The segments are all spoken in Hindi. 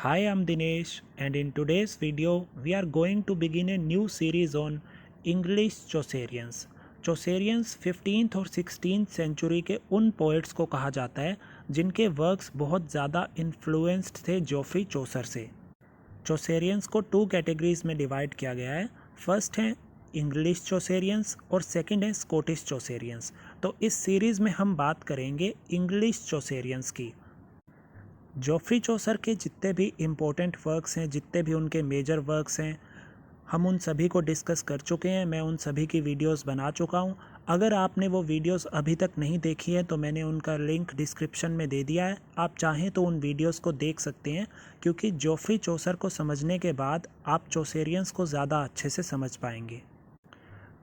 Hi, I'm Dinesh, and in today's video, we are going to begin a new series on English Chaucerians. Chaucerians 15th और 16th सेंचुरी के उन पोइट्स को कहा जाता है जिनके वर्क्स बहुत ज़्यादा इन्फ्लुएंस्ड थे जोफ्री चौसर से। चौसेरियंस को टू कैटेगरीज में डिवाइड किया गया है। फर्स्ट है इंग्लिश चौसेरियंस और सेकंड है स्कॉटिश चौसेरियंस। तो इस सीरीज़ में हम बात करेंगे इंग्लिश चौसेरियंस की। जोफ्री चौसर के जितने भी इम्पोर्टेंट वर्क्स हैं, जितने भी उनके मेजर वर्क्स हैं, हम उन सभी को डिस्कस कर चुके हैं। मैं उन सभी की वीडियोस बना चुका हूं। अगर आपने वो वीडियोस अभी तक नहीं देखी है तो मैंने उनका लिंक डिस्क्रिप्शन में दे दिया है। आप चाहें तो उन वीडियोस को देख सकते हैं, क्योंकि जोफ्री चौसर को समझने के बाद आप चौसेरियंस को ज़्यादा अच्छे से समझ पाएंगे।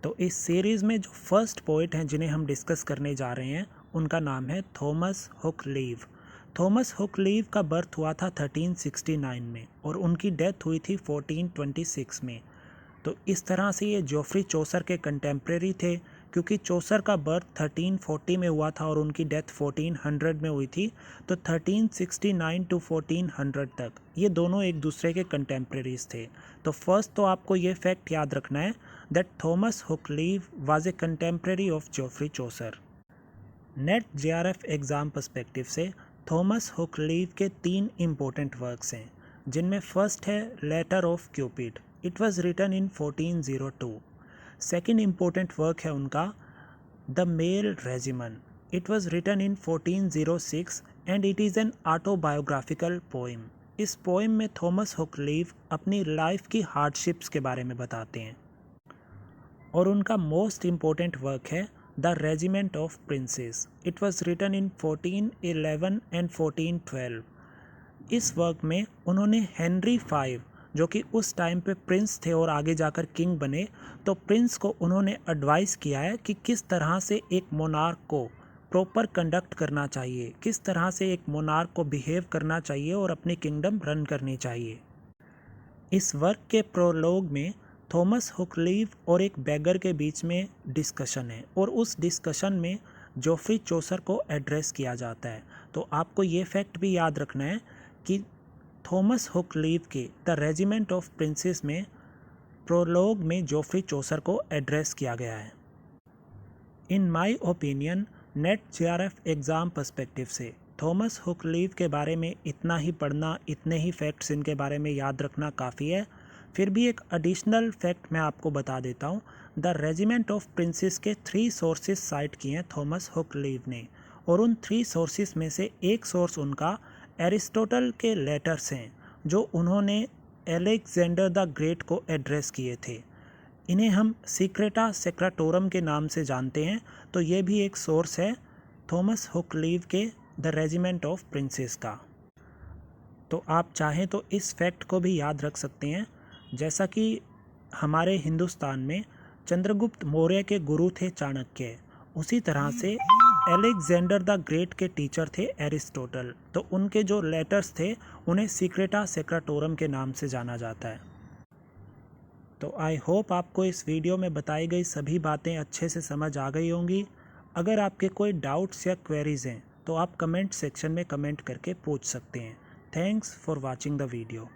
तो इस सीरीज़ में जो फर्स्ट पोइट हैं जिन्हें हम डिस्कस करने जा रहे हैं, उनका नाम है Thomas hook leave. Thomas hook leave का बर्थ हुआ था 1369 में और उनकी डेथ हुई थी 1426 में। तो इस तरह से ये जोफ्री चौसर के कंटेम्प्रेरी थे, क्योंकि चौसर का बर्थ 1340 में हुआ था और उनकी डेथ 1400 में हुई थी। तो 1369 टू 1400 तक ये दोनों एक दूसरे के कंटेम्प्रेरीज थे। तो फर्स्ट तो आपको ये फैक्ट याद रखना है that Thomas Hoccleve was a contemporary of Geoffrey Chaucer. NET JRF exam perspective से थॉमस हुक लीव के 3 इम्पोर्टेंट वर्क्स हैं, जिनमें फर्स्ट है letter of Cupid. It was written in 1402। Second important work है उनका the male regiment. It was written in 1406 and it is an autobiographical poem. इस पोइम में थॉमस हुक लीव अपनी लाइफ की हार्डशिप्स के बारे में बताते हैं। और उनका मोस्ट इम्पोर्टेंट वर्क है the regiment of princes. It was written in 1411 and 1412। इस वर्क में उन्होंने हेनरी 5, जो कि उस टाइम पे प्रिंस थे और आगे जाकर किंग बने, तो प्रिंस को उन्होंने एडवाइस किया है कि किस तरह से एक मोनार्क को प्रॉपर कंडक्ट करना चाहिए, किस तरह से एक मोनार्क को बिहेव करना चाहिए और अपनी किंगडम रन करनी चाहिए। इस वर्क के प्रोलॉग में थॉमस हुक लीव और एक बैगर के बीच में डिस्कशन है और उस डिस्कशन में जोफ्री चौसर को एड्रेस किया जाता है। तो आपको ये फैक्ट भी याद रखना है कि थॉमस हुक लीव के द रेजिमेंट ऑफ प्रिंसेस में प्रोलॉग में जोफ्री चौसर को एड्रेस किया गया है। In my opinion net JRF exam perspective से थॉमस हुक लीव के बारे में इतना ही पढ़ना, इतने ही फैक्ट्स इनके बारे में याद रखना काफ़ी है। फिर भी एक एडिशनल फैक्ट मैं आपको बता देता हूँ। द रेजिमेंट ऑफ प्रिंसेस के 3 सोर्सेज साइट किए हैं थॉमस हुक लीव ने, और उन 3 सोर्सेज में से एक सोर्स उनका एरिस्टोटल के लेटर्स हैं, जो उन्होंने एलेक्जेंडर द ग्रेट को एड्रेस किए थे। इन्हें हम सीक्रेटा सेक्राटोरम के नाम से जानते हैं। तो ये भी एक सोर्स है थॉमस हुक लीव के द रेजिमेंट ऑफ प्रिंसेस का। तो आप चाहें तो इस फैक्ट को भी याद रख सकते हैं, जैसा कि हमारे हिंदुस्तान में चंद्रगुप्त मौर्य के गुरु थे चाणक्य, उसी तरह से एलेक्जेंडर द ग्रेट के टीचर थे एरिस्टोटल। तो उनके जो लेटर्स थे उन्हें सीक्रेटा सेक्राटोरम के नाम से जाना जाता है। तो आई होप आपको इस वीडियो में बताई गई सभी बातें अच्छे से समझ आ गई होंगी। अगर आपके कोई डाउट्स या क्वेरीज़ हैं तो आप कमेंट सेक्शन में कमेंट करके पूछ सकते हैं। Thanks for watching the video.